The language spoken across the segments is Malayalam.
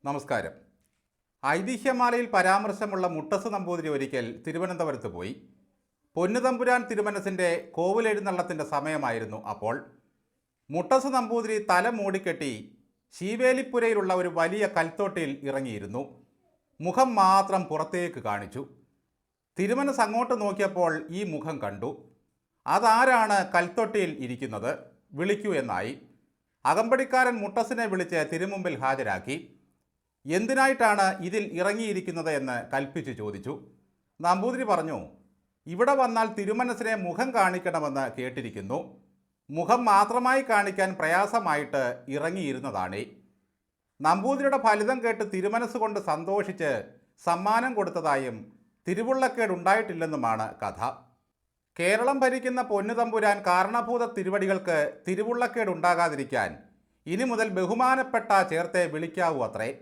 നമസ്കാരം. ഐതിഹ്യമാലയിൽ പരാമർശമുള്ള മുട്ടസ് നമ്പൂതിരി ഒരിക്കൽ തിരുവനന്തപുരത്ത് പോയി. പൊന്നുതമ്പുരാൻ തിരുമനസിൻ്റെ കോവിലെഴുന്നള്ളത്തിൻ്റെ സമയമായിരുന്നു അപ്പോൾ. മുട്ടസ് നമ്പൂതിരി തല മൂടിക്കെട്ടി ശീവേലിപ്പുരയിലുള്ള ഒരു വലിയ കൽത്തോട്ടിയിൽ ഇറങ്ങിയിരുന്നു. മുഖം മാത്രം പുറത്തേക്ക് കാണിച്ചു. തിരുമനസ് അങ്ങോട്ട് നോക്കിയപ്പോൾ ഈ മുഖം കണ്ടു. അതാരാണ് കൽത്തൊട്ടിയിൽ ഇരിക്കുന്നത്? വിളിക്കൂ എന്നായി. അകമ്പടിക്കാരൻ മുട്ടസിനെ വിളിച്ച് തിരുമുമ്പിൽ ഹാജരാക്കി. എന്തിനായിട്ടാണ് ഇതിൽ ഇറങ്ങിയിരിക്കുന്നത് എന്ന് കൽപ്പിച്ച് ചോദിച്ചു. നമ്പൂതിരി പറഞ്ഞു, ഇവിടെ വന്നാൽ തിരുമനസിനെ മുഖം കാണിക്കണമെന്ന് കേട്ടിരിക്കുന്നു. മുഖം മാത്രമായി കാണിക്കാൻ പ്രയാസമായിട്ട് ഇറങ്ങിയിരുന്നതാണ്. നമ്പൂതിരിയുടെ ഫലിതം കേട്ട് തിരുമനസ് കൊണ്ട് സന്തോഷിച്ച് സമ്മാനം കൊടുത്തതായും തിരുവുള്ളക്കേടുണ്ടായിട്ടില്ലെന്നുമാണ് കഥ. കേരളം ഭരിക്കുന്ന പൊന്നുതമ്പുരാൻ കാരണഭൂത തിരുവടികൾക്ക് തിരുവുള്ളക്കേടുണ്ടാകാതിരിക്കാൻ ഇനി മുതൽ ബഹുമാനപ്പെട്ട ചേർത്തേ വിളിക്കാവൂ അത്രേ.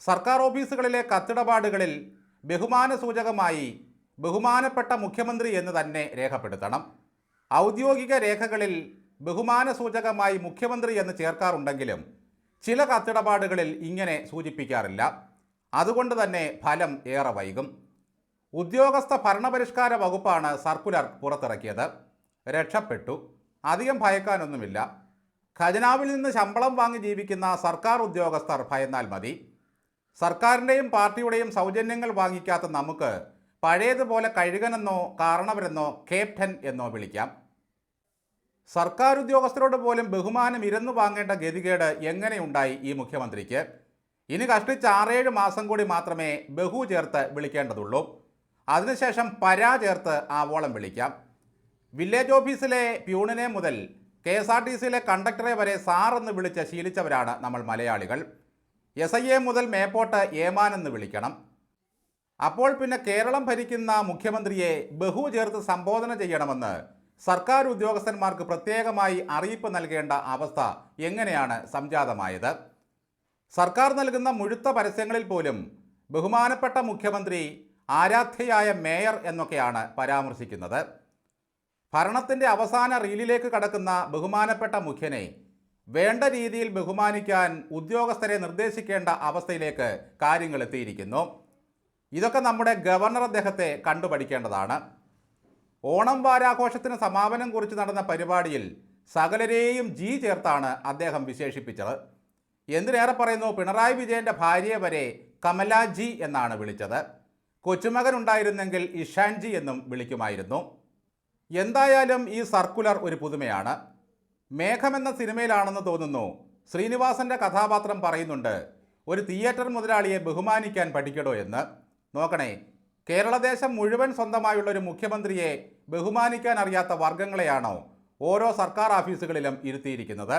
സർക്കാർ ഓഫീസുകളിലെ കത്തിടപാടുകളിൽ ബഹുമാന സൂചകമായി ബഹുമാനപ്പെട്ട മുഖ്യമന്ത്രി എന്ന് തന്നെ രേഖപ്പെടുത്തണം. ഔദ്യോഗിക രേഖകളിൽ ബഹുമാന സൂചകമായി മുഖ്യമന്ത്രി എന്ന് ചേർക്കാറുണ്ടെങ്കിലും ചില കത്തിടപാടുകളിൽ ഇങ്ങനെ സൂചിപ്പിക്കാറില്ല. അതുകൊണ്ട് തന്നെ ഫലം ഏറെ വൈകും. ഉദ്യോഗസ്ഥ ഭരണപരിഷ്കാര വകുപ്പാണ് സർക്കുലർ പുറത്തിറക്കിയത്. രക്ഷപ്പെട്ടു. അധികം ഭയക്കാനൊന്നുമില്ല. ഖജനാവിൽ നിന്ന് ശമ്പളം വാങ്ങി ജീവിക്കുന്ന സർക്കാർ ഉദ്യോഗസ്ഥർ ഭയന്നാൽ മതി. സർക്കാരിൻ്റെയും പാർട്ടിയുടെയും സൗജന്യങ്ങൾ വാങ്ങിക്കാത്ത നമുക്ക് പഴയതുപോലെ കഴുകനെന്നോ കാരണവരെന്നോ ക്യാപ്റ്റൻ എന്നോ വിളിക്കാം. സർക്കാർ ഉദ്യോഗസ്ഥരോട് പോലും ബഹുമാനം ഇരന്നു വാങ്ങേണ്ട ഗതികേട് എങ്ങനെയുണ്ടായി ഈ മുഖ്യമന്ത്രിക്ക്? ഇനി കഷ്ടിച്ച് 6-7 മാസം കൂടി മാത്രമേ ബഹു ചേർത്ത് വിളിക്കേണ്ടതുള്ളൂ. അതിനുശേഷം പരാ ചേർത്ത് ആവോളം വിളിക്കാം. വില്ലേജ് ഓഫീസിലെ പ്യൂണിനെ മുതൽ KSRTCയിലെ കണ്ടക്ടറെ വരെ സാർ എന്ന് വിളിച്ച് ശീലിച്ചവരാണ് നമ്മൾ മലയാളികൾ. SIA മുതൽ മേപ്പോട്ട് ഏമാനെന്ന് വിളിക്കണം. അപ്പോൾ പിന്നെ കേരളം ഭരിക്കുന്ന മുഖ്യമന്ത്രിയെ ബഹു ചേർത്ത് സംബോധന ചെയ്യണമെന്ന് സർക്കാർ ഉദ്യോഗസ്ഥന്മാർക്ക് പ്രത്യേകമായി അറിയിപ്പ് നൽകേണ്ട അവസ്ഥ എങ്ങനെയാണ് സംജാതമായത്? സർക്കാർ നൽകുന്ന മുഴുത്ത പരസ്യങ്ങളിൽ പോലും ബഹുമാനപ്പെട്ട മുഖ്യമന്ത്രി, ആരാധ്യയായ മേയർ എന്നൊക്കെയാണ് പരാമർശിക്കുന്നത്. ഭരണത്തിൻ്റെ അവസാന റീലിലേക്ക് കടക്കുന്ന ബഹുമാനപ്പെട്ട മുഖ്യനെ വേണ്ട രീതിയിൽ ബഹുമാനിക്കാൻ ഉദ്യോഗസ്ഥരെ നിർദ്ദേശിക്കേണ്ട അവസ്ഥയിലേക്ക് കാര്യങ്ങൾ എത്തിയിരിക്കുന്നു. ഇതൊക്കെ നമ്മുടെ ഗവർണർ അദ്ദേഹത്തെ കണ്ടുപഠിക്കേണ്ടതാണ്. ഓണം വാരാഘോഷത്തിന് സമാപനം കുറിച്ച് നടന്ന പരിപാടിയിൽ സകലരെയും ജി ചേർത്താണ് അദ്ദേഹം വിശേഷിപ്പിച്ചത്. എന്തിനേറെ പറയുന്നു, പിണറായി വിജയൻ്റെ ഭാര്യയെ വരെ കമലാജി എന്നാണ് വിളിച്ചത്. കൊച്ചുമകൻ ഉണ്ടായിരുന്നെങ്കിൽ ഇഷാൻജി എന്നും വിളിക്കുമായിരുന്നു. എന്തായാലും ഈ സർക്കുലർ ഒരു പുതുമയാണ്. മേഘം എന്ന സിനിമയിലാണെന്ന് തോന്നുന്നു ശ്രീനിവാസൻ്റെ കഥാപാത്രം പറയുന്നുണ്ട്, ഒരു തിയേറ്റർ മുതലാളിയെ ബഹുമാനിക്കാൻ പഠിക്കടോ എന്ന്. നോക്കണേ, കേരളദേശം മുഴുവൻ സ്വന്തമായുള്ള ഒരു മുഖ്യമന്ത്രിയെ ബഹുമാനിക്കാൻ അറിയാത്ത വർഗങ്ങളെയാണോ ഓരോ സർക്കാർ ഓഫീസുകളിലും ഇരുത്തിയിരിക്കുന്നത്?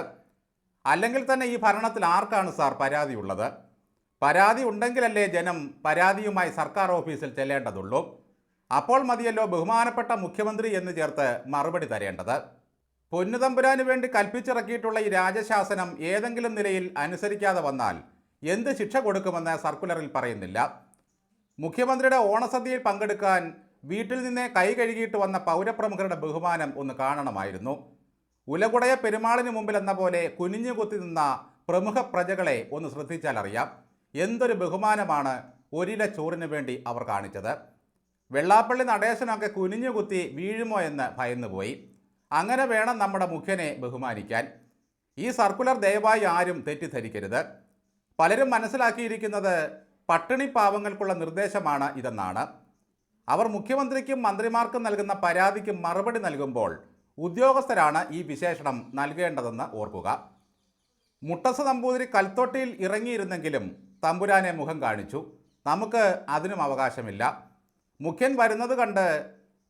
അല്ലെങ്കിൽ തന്നെ ഈ ഭരണത്തിൽ ആർക്കാണ് സാർ പരാതിയുള്ളത്? പരാതി ഉണ്ടെങ്കിലല്ലേ ജനം പരാതിയുമായി സർക്കാർ ഓഫീസിൽ ചെല്ലേണ്ടതുള്ളൂ. അപ്പോൾ മതിയല്ലോ ബഹുമാനപ്പെട്ട മുഖ്യമന്ത്രി എന്ന് ചേർത്ത് മറുപടി തരേണ്ടത്. പൊന്നുതമ്പുരാന് വേണ്ടി കൽപ്പിച്ചിറക്കിയിട്ടുള്ള ഈ രാജശാസനം ഏതെങ്കിലും നിലയിൽ അനുസരിക്കാതെ വന്നാൽ എന്ത് ശിക്ഷ കൊടുക്കുമെന്ന് സർക്കുലറിൽ പറയുന്നില്ല. മുഖ്യമന്ത്രിയുടെ ഓണസദ്യയിൽ പങ്കെടുക്കാൻ വീട്ടിൽ നിന്നേ കൈ കഴുകിയിട്ട് വന്ന പൗരപ്രമുഖരുടെ ബഹുമാനം ഒന്ന് കാണണമായിരുന്നു. ഉലകുടയ പെരുമാളിന് മുമ്പിൽ എന്ന പോലെ കുനിഞ്ഞുകുത്തി നിന്ന പ്രമുഖ പ്രജകളെ ഒന്ന് ശ്രദ്ധിച്ചാൽ അറിയാം എന്തൊരു ബഹുമാനമാണ് ഒരില ചോറിന് വേണ്ടി അവർ കാണിച്ചത്. വെള്ളാപ്പള്ളി നടേശനൊക്കെ കുനിഞ്ഞുകുത്തി വീഴുമോ എന്ന് ഭയന്നുപോയി. അങ്ങനെ വേണം നമ്മുടെ മുഖ്യനെ ബഹുമാനിക്കാൻ. ഈ സർക്കുലർ ദയവായി ആരും തെറ്റിദ്ധരിക്കരുത്. പലരും മനസ്സിലാക്കിയിരിക്കുന്നത് പട്ടിണി പാവങ്ങൾക്കുള്ള നിർദ്ദേശമാണ് ഇതെന്നാണ്. അവർ മുഖ്യമന്ത്രിക്കും മന്ത്രിമാർക്കും നൽകുന്ന പരാതിക്ക് മറുപടി നൽകുമ്പോൾ ഉദ്യോഗസ്ഥരാണ് ഈ വിശേഷണം നൽകേണ്ടതെന്ന് ഓർക്കുക. മുട്ടസ് നമ്പൂതിരി കൽത്തൊട്ടിയിൽ ഇറങ്ങിയിരുന്നെങ്കിലും തമ്പുരാനെ മുഖം കാണിച്ചു. നമുക്ക് അതിനും അവകാശമില്ല. മുഖ്യൻ വരുന്നത് കണ്ട്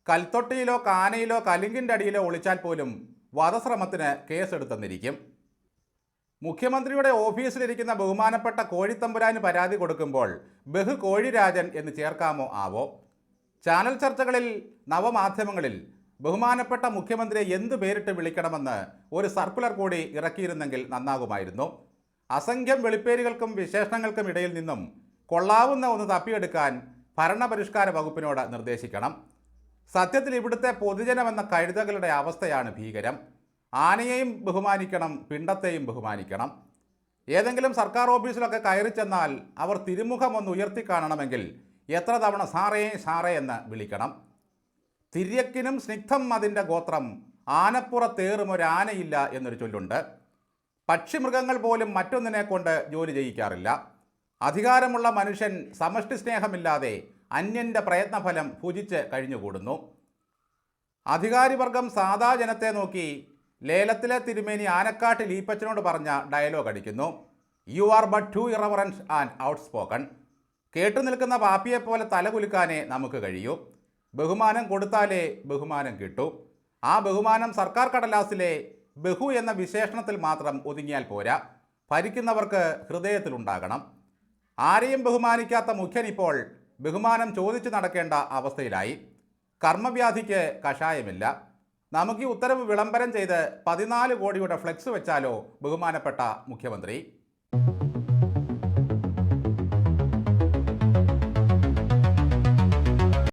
കൽത്തൊട്ടിയിലോ കാനയിലോ കലുങ്കിൻ്റെ അടിയിലോ ഒളിച്ചാൽ പോലും വധശ്രമത്തിന് കേസെടുത്തെന്നിരിക്കും. മുഖ്യമന്ത്രിയുടെ ഓഫീസിലിരിക്കുന്ന ബഹുമാനപ്പെട്ട കോഴിത്തമ്പുരാന് പരാതി കൊടുക്കുമ്പോൾ ബഹു കോഴിരാജൻ എന്ന് ചേർക്കാമോ ആവോ? ചാനൽ ചർച്ചകളിൽ നവമാധ്യമങ്ങളിൽ ബഹുമാനപ്പെട്ട മുഖ്യമന്ത്രിയെ എന്ത് പേരിട്ട് വിളിക്കണമെന്ന് ഒരു സർക്കുലർ കൂടി ഇറക്കിയിരുന്നെങ്കിൽ നന്നാകുമായിരുന്നു. അസംഖ്യം വെളിപ്പേരുകൾക്കും വിശേഷണങ്ങൾക്കും ഇടയിൽ നിന്നും കൊള്ളാവുന്ന ഒന്ന് തപ്പിയെടുക്കാൻ ഭരണപരിഷ്കാര വകുപ്പിനോട് നിർദ്ദേശിക്കണം. സത്യത്തിൽ ഇവിടുത്തെ പൊതുജനമെന്ന കഴുതകളുടെ അവസ്ഥയാണ് ഭീകരം. ആനയെയും ബഹുമാനിക്കണം, പിണ്ടത്തെയും ബഹുമാനിക്കണം. ഏതെങ്കിലും സർക്കാർ ഓഫീസിലൊക്കെ കയറി ചെന്നാൽ അവർ തിരുമുഖം ഒന്ന് ഉയർത്തി കാണണമെങ്കിൽ എത്ര തവണ സാറേ സാറേ എന്ന് വിളിക്കണം. തിര്യക്കിനും സ്നിഗ്ധം അതിൻ്റെ ഗോത്രം, ആനപ്പുറത്തേറും ഒരാനയില്ല എന്നൊരു ചൊല്ലുണ്ട്. പക്ഷിമൃഗങ്ങൾ പോലും മറ്റൊന്നിനെ കൊണ്ട് ജോലി ചെയ്യിക്കാറില്ല. അധികാരമുള്ള മനുഷ്യൻ സമഷ്ടി സ്നേഹമില്ലാതെ അന്യൻ്റെ പ്രയത്നഫലം ഭുജിച്ച് കഴിഞ്ഞുകൂടുന്നു. അധികാരിവർഗം സാധാ ജനത്തെ നോക്കി ലേലത്തിലെ തിരുമേനി ആനക്കാട്ടിൽ ഈപ്പച്ചനോട് പറഞ്ഞ ഡയലോഗ് അടിക്കുന്നു. You are but too irreverent and outspoken. കേട്ടു നിൽക്കുന്ന പാപ്പിയെപ്പോലെ തലകുലുക്കാനേ നമുക്ക് കഴിയൂ. ബഹുമാനം കൊടുത്താലേ ബഹുമാനം കിട്ടൂ. ആ ബഹുമാനം സർക്കാർ കടലാസിലെ ബഹു എന്ന വിശേഷണത്തിൽ മാത്രം ഒതുങ്ങിയാൽ പോരാ, ഭരിക്കുന്നവർക്ക് ഹൃദയത്തിലുണ്ടാകണം. ആരെയും ബഹുമാനിക്കാത്ത മുഖ്യൻ ഇപ്പോൾ ബഹുമാനം ചോദിച്ചു നടക്കേണ്ട അവസ്ഥയിലായി. കർമ്മവ്യാധിക്ക് കഷായമില്ല. നമുക്ക് ഈ ഉത്തരവ് വിളംബരം ചെയ്ത് 14 കോടിയുടെ ഫ്ലെക്സ് വെച്ചാലോ ബഹുമാനപ്പെട്ട മുഖ്യമന്ത്രി?